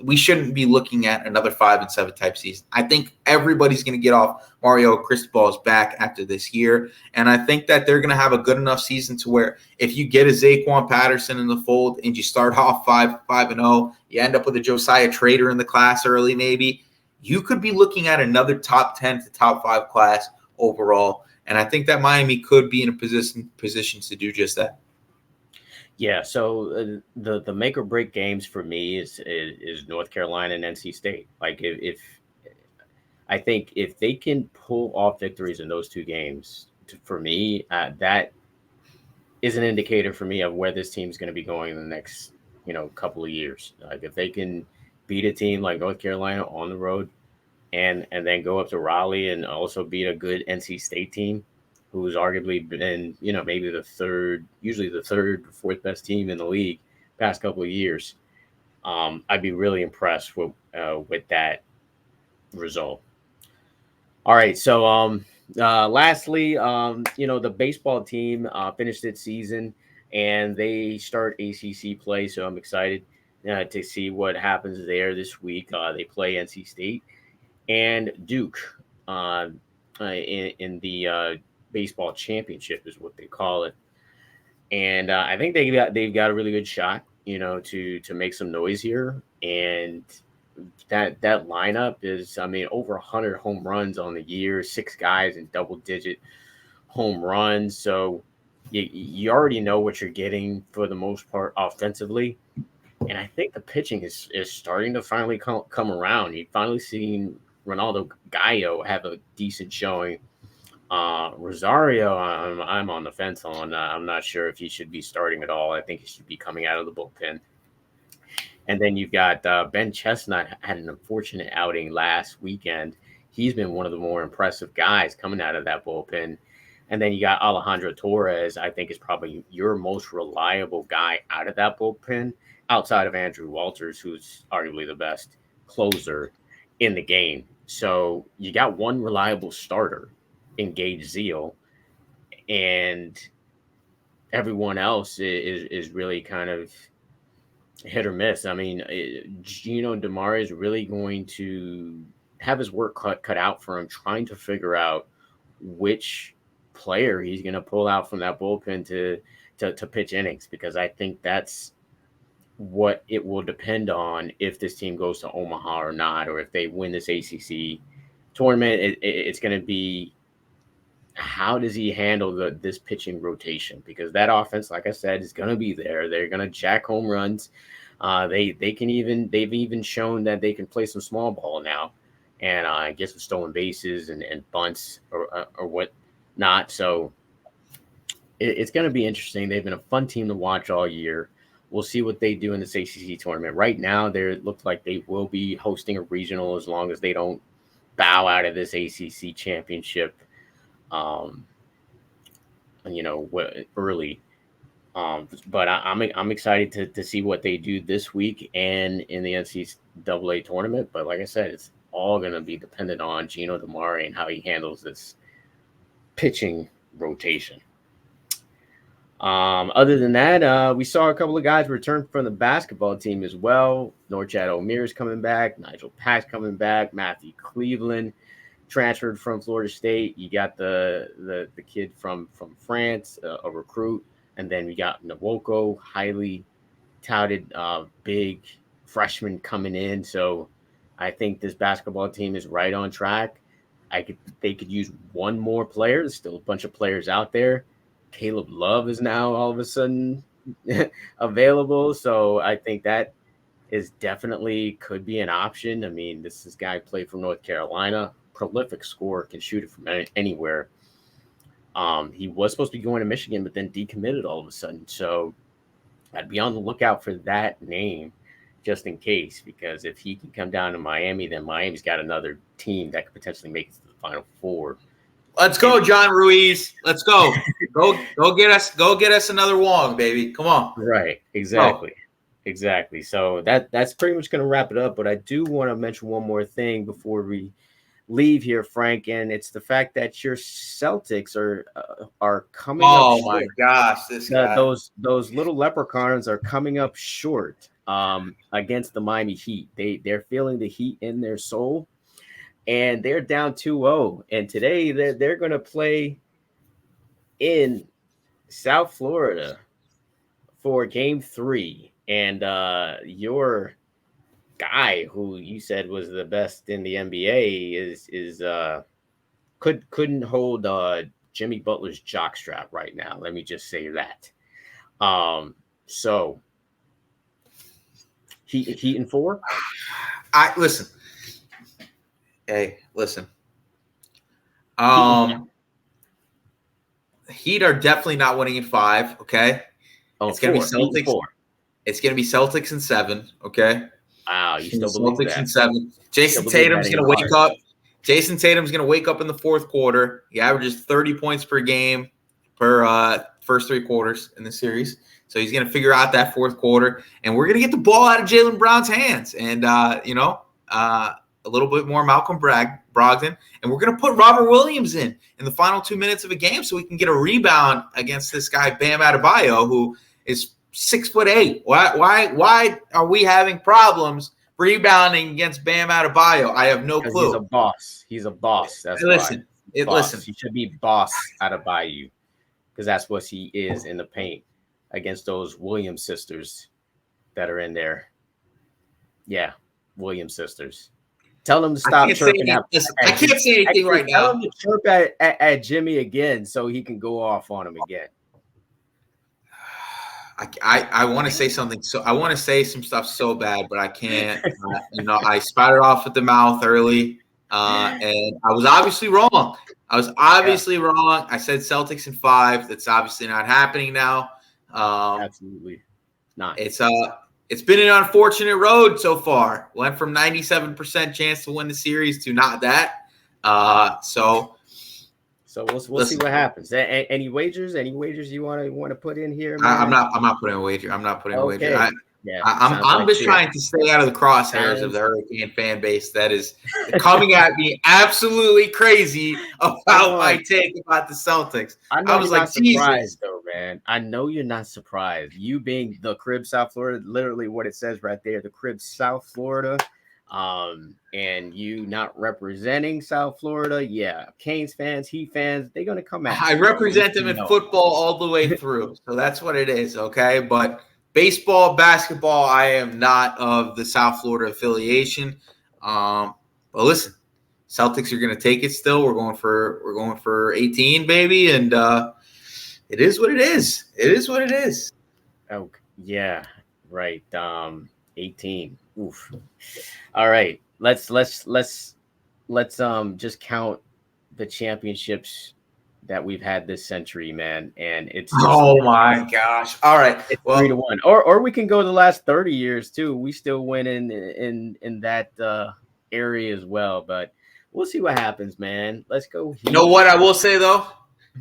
we shouldn't be looking at another 5-7 type season. I think everybody's going to get off Mario Cristobal's back after this year, and I think that they're going to have a good enough season to where if you get a Zaquan Patterson in the fold and you start off 5-0, you end up with a Josiah Trader in the class early maybe, you could be looking at another top 10 to top 5 class overall. And I think that Miami could be in a position to do just that. Yeah. So the make or break games for me is North Carolina and NC State. Like I think if they can pull off victories in those 2 games, for me, that is an indicator for me of where this team is going to be going in the next couple of years. Like if they can beat a team like North Carolina on the road, and then go up to Raleigh and also beat a good NC State team, who's arguably been, maybe usually the third, 4th best team in the league past couple of years. I'd be really impressed with that result. All right. So lastly, the baseball team finished its season and they start ACC play. So I'm excited to see what happens there this week. They play NC State and Duke in the baseball championship is what they call it. And I think they've got a really good shot, to make some noise here. And that lineup is, over 100 home runs on the year, 6 guys in double-digit home runs. So you already know what you're getting for the most part offensively. And I think the pitching is starting to finally come around. You've finally seen Ronaldo Gallo have a decent showing. Rosario, I'm on the fence on. I'm not sure if he should be starting at all. I think he should be coming out of the bullpen. And then you've got Ben Chestnut had an unfortunate outing last weekend. He's been one of the more impressive guys coming out of that bullpen. And then you got Alejandro Torres, I think is probably your most reliable guy out of that bullpen, outside of Andrew Walters, who's arguably the best closer in the game. So you got one reliable starter in Gage Zeal, and everyone else is really kind of hit or miss. Gino DeMar is really going to have his work cut out for him, trying to figure out which player he's going to pull out from that bullpen to pitch innings, because I think that's what it will depend on if this team goes to Omaha or not, or if they win this ACC tournament. It's going to be, how does he handle this pitching rotation? Because that offense, like I said, is going to be there. They're going to jack home runs. They've even shown that they can play some small ball now, and get some stolen bases and bunts or what not. So it's going to be interesting. They've been a fun team to watch all year. We'll see what they do in this ACC tournament. Right now, it looks like they will be hosting a regional as long as they don't bow out of this ACC championship, early. But I'm excited to see what they do this week and in the NCAA tournament. But like I said, it's all going to be dependent on Gino DeMar and how he handles this pitching rotation. Other than that, we saw a couple of guys return from the basketball team as well. Norchad Omier is coming back. Nigel Pack's coming back. Matthew Cleveland transferred from Florida State. You got the kid from France, a recruit. And then we got Nwoko, highly touted big freshmen coming in. So I think this basketball team is right on track. They could use one more player. There's still a bunch of players out there. Caleb Love is now all of a sudden available. So I think that is definitely could be an option. I mean, this guy played from North Carolina, prolific scorer, can shoot it from anywhere. He was supposed to be going to Michigan, but then decommitted all of a sudden. So I'd be on the lookout for that name just in case, because if he can come down to Miami, then Miami's got another team that could potentially make it to the Final Four. Let's go, John Ruiz. Let's go. Go get us another Wong, baby. Come on. Right. Exactly. Exactly. So that's pretty much going to wrap it up. But I do want to mention one more thing before we leave here, Frank, and it's the fact that your Celtics are coming up short. Oh my gosh, this guy. Those little leprechauns are coming up short against the Miami Heat. They're feeling the heat in their soul, and they're down 2-0. And today they're going to play in South Florida for Game 3. And your guy, who you said was the best in the NBA, couldn't hold Jimmy Butler's jockstrap right now. Let me just say that. So Heat in 4. Listen. Hey, listen. Heat are definitely not winning in 5. Okay, it's gonna be Celtics. It's gonna be Celtics in 7. Okay. Wow, you still believe that? Celtics in 7. Jason Tatum's gonna wake up. Jason Tatum's gonna wake up in the fourth quarter. He averages 30 points per game per first 3 quarters in the series. So he's gonna figure out that fourth quarter, and we're gonna get the ball out of Jaylen Brown's hands, and a little bit more Malcolm Brogdon, and we're gonna put Robert Williams in the final 2 minutes of a game, so we can get a rebound against this guy Bam Adebayo, who is 6'8". Why are we having problems rebounding against Bam Adebayo? I have no clue. He's a boss. That's listen. He should be boss Adebayo, because that's what he is in the paint against those Williams sisters that are in there. Yeah, Williams sisters. Tell them to stop chirping. I can't say anything right now. Tell them to chirp at Jimmy again so he can go off on him again. I want to say something. So I want to say some stuff so bad, but I can't. I spouted off at the mouth early, and I was obviously wrong. wrong. I said Celtics in 5. That's obviously not happening now. Absolutely not. It's been an unfortunate road so far. Went from 97% chance to win the series to not that. So we'll see what happens. Any wagers? Any wagers you want to put in here? I'm not putting a wager. I'm not putting a wager. I'm just trying to stay out of the crosshairs of the Hurricane fan base that is coming at me absolutely crazy about my take about the Celtics. I was like, surprised though, man. I know you're not surprised. You being the Crib, South Florida, literally what it says right there, the Crib, South Florida. And you not representing South Florida, Canes fans, Heat fans, they're gonna come at. I represent them in football all the way through, so that's what it is, okay? But baseball, basketball, I am not of the South Florida affiliation. But listen, Celtics are gonna take it still. We're going for 18, baby, and it is what it is. It is what it is. Oh yeah, right. 18. Oof. All right. Let's just count the championships that we've had this century, man. And it's just, oh my gosh. All right. It's 3-1. Or we can go the last 30 years too. We still win in that area as well. But we'll see what happens, man. Let's go. You know what I will say though?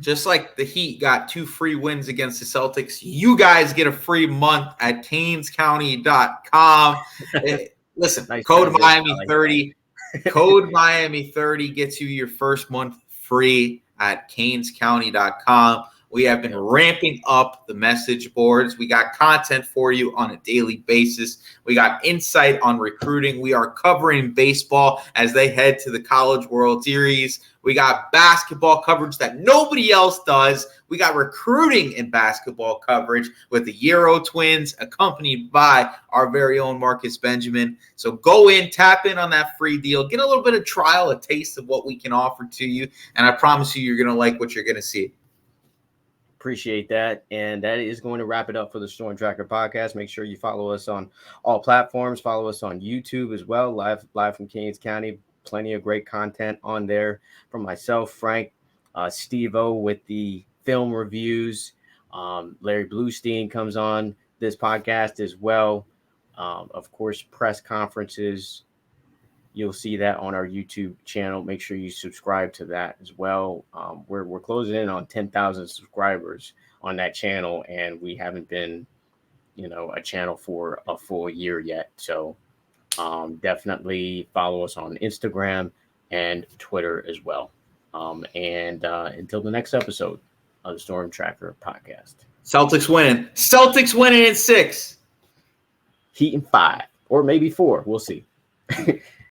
Just like the Heat got 2 free wins against the Celtics, you guys get a free month at CanesCounty.com. Listen, nice code Miami 30. Code Miami 30 gets you your first month free at CanesCounty.com. We have been ramping up the message boards. We got content for you on a daily basis. We got insight on recruiting. We are covering baseball as they head to the College World Series. We got basketball coverage that nobody else does. We got recruiting and basketball coverage with the Euro Twins, accompanied by our very own Marcus Benjamin. So go in, tap in on that free deal, get a little bit of trial, a taste of what we can offer to you, and I promise you, you're going to like what you're going to see. Appreciate that. And that is going to wrap it up for the Storm Tracker podcast. Make sure you follow us on all platforms. Follow us on YouTube as well, live from Kings County. Plenty of great content on there from myself, Frank, Steve-O with the film reviews. Larry Bluestein comes on this podcast as well. Of course, press conferences. You'll see that on our YouTube channel. Make sure you subscribe to that as well. We're closing in on 10,000 subscribers on that channel, and we haven't been, a channel for a full year yet. So definitely follow us on Instagram and Twitter as well. And until the next episode of the Storm Tracker podcast. Celtics winning. Celtics winning in 6. Heat in 5, or maybe 4. We'll see.